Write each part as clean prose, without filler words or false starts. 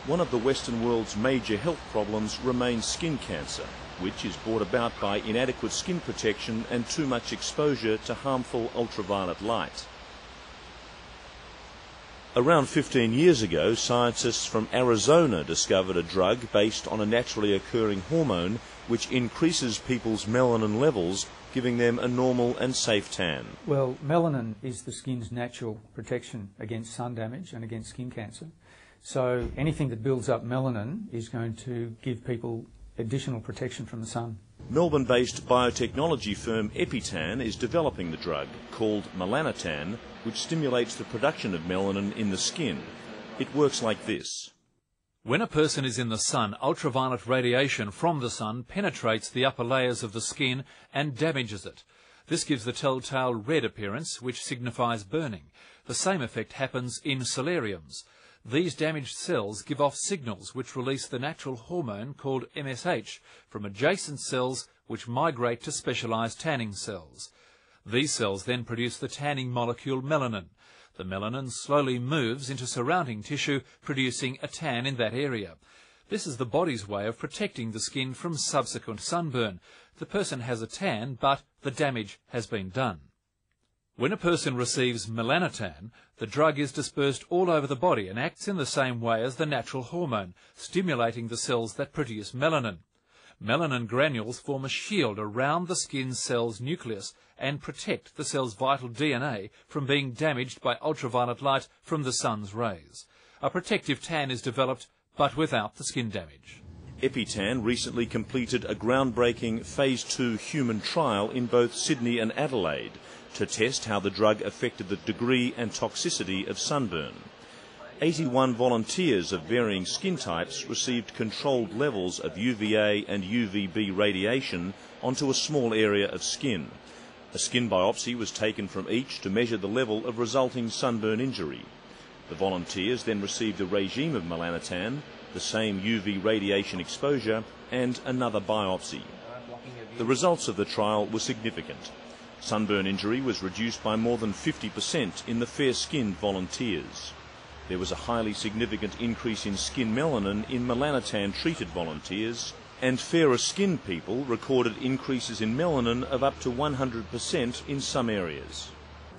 One of the Western world's major health problems remains skin cancer, which is brought about by inadequate skin protection and too much exposure to harmful ultraviolet light. Around 15 years ago, scientists from Arizona discovered a drug based on a naturally occurring hormone which increases people's melanin levels, giving them a normal and safe tan. Well, melanin is the skin's natural protection against sun damage and against skin cancer. So anything that builds up melanin is going to give people additional protection from the sun. Melbourne-based biotechnology firm Epitan is developing the drug, called Melanotan, which stimulates the production of melanin in the skin. It works like this. When a person is in the sun, ultraviolet radiation from the sun penetrates the upper layers of the skin and damages it. This gives the telltale red appearance, which signifies burning. The same effect happens in solariums. These damaged cells give off signals which release the natural hormone called MSH from adjacent cells which migrate to specialised tanning cells. These cells then produce the tanning molecule melanin. The melanin slowly moves into surrounding tissue, producing a tan in that area. This is the body's way of protecting the skin from subsequent sunburn. The person has a tan, but the damage has been done. When a person receives Melanotan, the drug is dispersed all over the body and acts in the same way as the natural hormone, stimulating the cells that produce melanin. Melanin granules form a shield around the skin cell's nucleus and protect the cell's vital DNA from being damaged by ultraviolet light from the sun's rays. A protective tan is developed, but without the skin damage. Epitan recently completed a groundbreaking Phase 2 human trial in both Sydney and Adelaide to test how the drug affected the degree and toxicity of sunburn. 81 volunteers of varying skin types received controlled levels of UVA and UVB radiation onto a small area of skin. A skin biopsy was taken from each to measure the level of resulting sunburn injury. The volunteers then received a regime of Melanotan, the same UV radiation exposure, and another biopsy. The results of the trial were significant. Sunburn injury was reduced by more than 50% in the fair-skinned volunteers. There was a highly significant increase in skin melanin in Melanotan-treated volunteers, and fairer-skinned people recorded increases in melanin of up to 100% in some areas.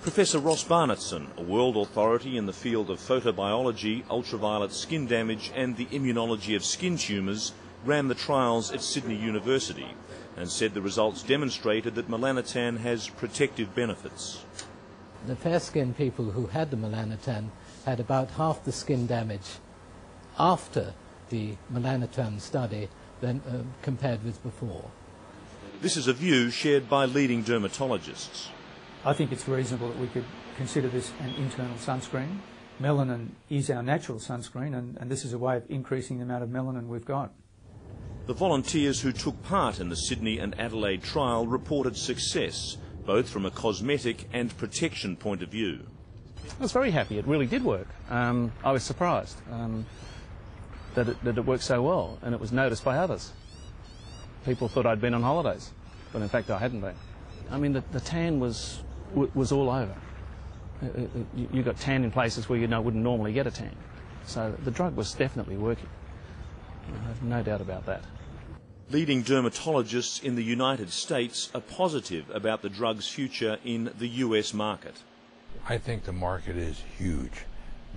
Professor Ross Barnettson, a world authority in the field of photobiology, ultraviolet skin damage and the immunology of skin tumours, ran the trials at Sydney University and said the results demonstrated that Melanotan has protective benefits. The fair-skinned people who had the Melanotan had about half the skin damage after the Melanotan study than compared with before. This is a view shared by leading dermatologists. I think it's reasonable that we could consider this an internal sunscreen. Melanin is our natural sunscreen, and this is a way of increasing the amount of melanin we've got. The volunteers who took part in the Sydney and Adelaide trial reported success, both from a cosmetic and protection point of view. I was very happy. It really did work. I was surprised that it worked so well, and it was noticed by others. People thought I'd been on holidays, but in fact I hadn't been. I mean, the tan was all over. You got tan in places where you wouldn't normally get a tan. So the drug was definitely working. I have no doubt about that. Leading dermatologists in the United States are positive about the drug's future in the US market. I think the market is huge.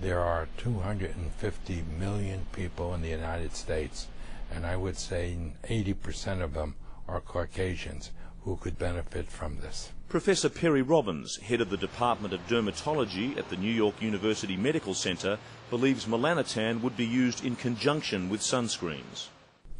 There are 250 million people in the United States, and I would say 80% of them are Caucasians who could benefit from this. Professor Perry Robbins, head of the Department of Dermatology at the New York University Medical Center, believes Melanotan would be used in conjunction with sunscreens.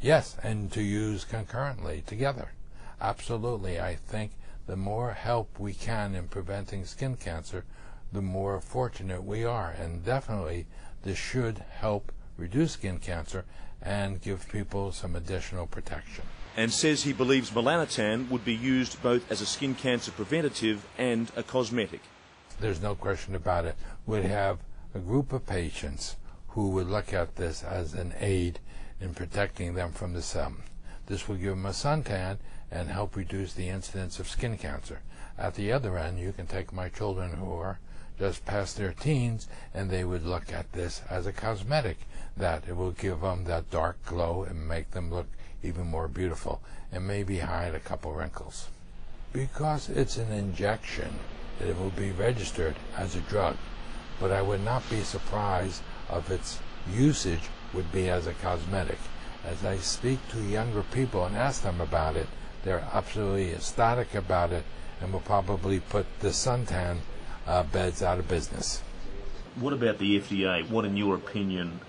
Yes, and to use concurrently together. Absolutely. I think the more help we can in preventing skin cancer, the more fortunate we are. And definitely this should help reduce skin cancer and give people some additional protection. And says he believes Melanotan would be used both as a skin cancer preventative and a cosmetic. There's no question about it. We'd have a group of patients who would look at this as an aid in protecting them from the sun. This will give them a suntan and help reduce the incidence of skin cancer. At the other end, you can take my children who are just past their teens, and they would look at this as a cosmetic, that it will give them that dark glow and make them look even more beautiful, and maybe hide a couple wrinkles. Because it's an injection, it will be registered as a drug, but I would not be surprised if its usage would be as a cosmetic. As I speak to younger people and ask them about it, they're absolutely ecstatic about it and will probably put the suntan beds out of business. What about the FDA? What, in your opinion,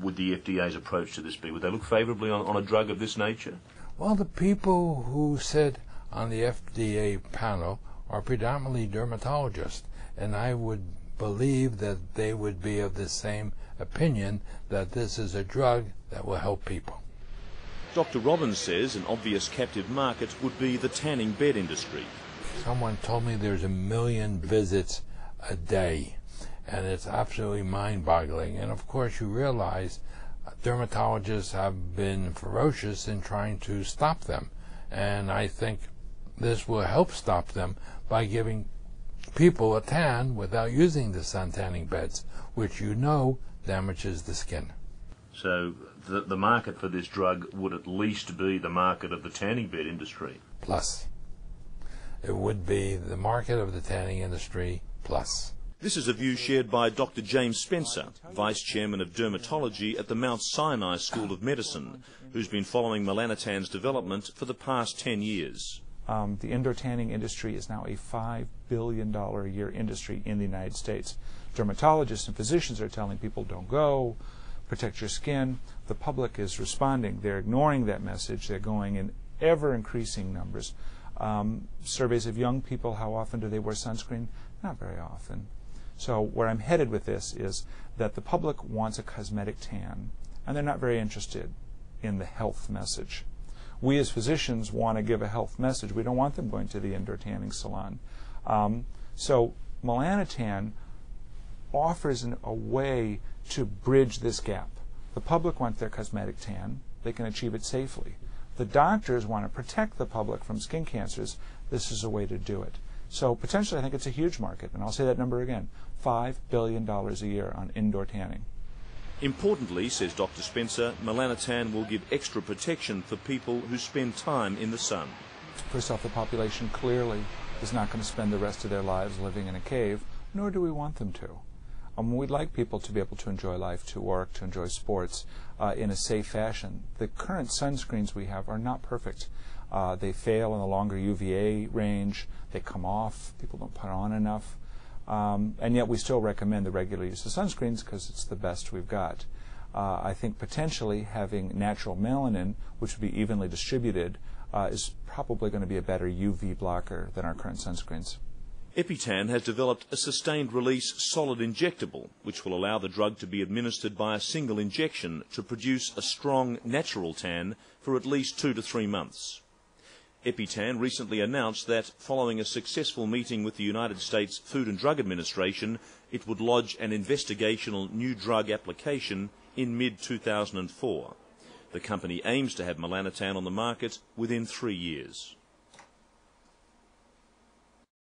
would the FDA's approach to this be? Would they look favourably on a drug of this nature? Well, the people who sit on the FDA panel are predominantly dermatologists, and I would believe that they would be of the same opinion that this is a drug that will help people. Dr. Robbins says an obvious captive market would be the tanning bed industry. Someone told me there's 1 million visits a day, and it's absolutely mind-boggling. And of course you realize dermatologists have been ferocious in trying to stop them, and I think this will help stop them by giving people a tan without using the sun tanning beds, which you know damages the skin. So the market for this drug would at least be the market of the tanning bed industry. Plus. It would be the market of the tanning industry plus. This is a view shared by Dr. James Spencer, Vice Chairman of Dermatology at the Mount Sinai School of Medicine, who's been following Melanotan's development for the past 10 years. The indoor tanning industry is now a $5 billion a year industry in the United States. Dermatologists and physicians are telling people don't go, protect your skin. The public is responding. They're ignoring that message. They're going in ever-increasing numbers. Surveys of young people, how often do they wear sunscreen? Not very often. So where I'm headed with this is that the public wants a cosmetic tan, and they're not very interested in the health message. We as physicians want to give a health message. We don't want them going to the indoor tanning salon. So Melanotan offers a way to bridge this gap. The public wants their cosmetic tan. They can achieve it safely. The doctors want to protect the public from skin cancers. This is a way to do it. So potentially I think it's a huge market, and I'll say that number again, $5 billion a year on indoor tanning. Importantly, says Dr. Spencer, Melanotan will give extra protection for people who spend time in the sun. First off, the population clearly is not going to spend the rest of their lives living in a cave, nor do we want them to. We'd like people to be able to enjoy life, to work, to enjoy sports in a safe fashion. The current sunscreens we have are not perfect. They fail in the longer UVA range. They come off. People don't put on enough. And yet we still recommend the regular use of sunscreens because it's the best we've got. I think potentially having natural melanin, which would be evenly distributed, is probably going to be a better UV blocker than our current sunscreens. EpiTan has developed a sustained-release solid injectable, which will allow the drug to be administered by a single injection to produce a strong, natural tan for at least 2 to 3 months. EpiTan recently announced that, following a successful meeting with the United States Food and Drug Administration, it would lodge an investigational new drug application in mid-2004. The company aims to have Melanotan on the market within 3 years.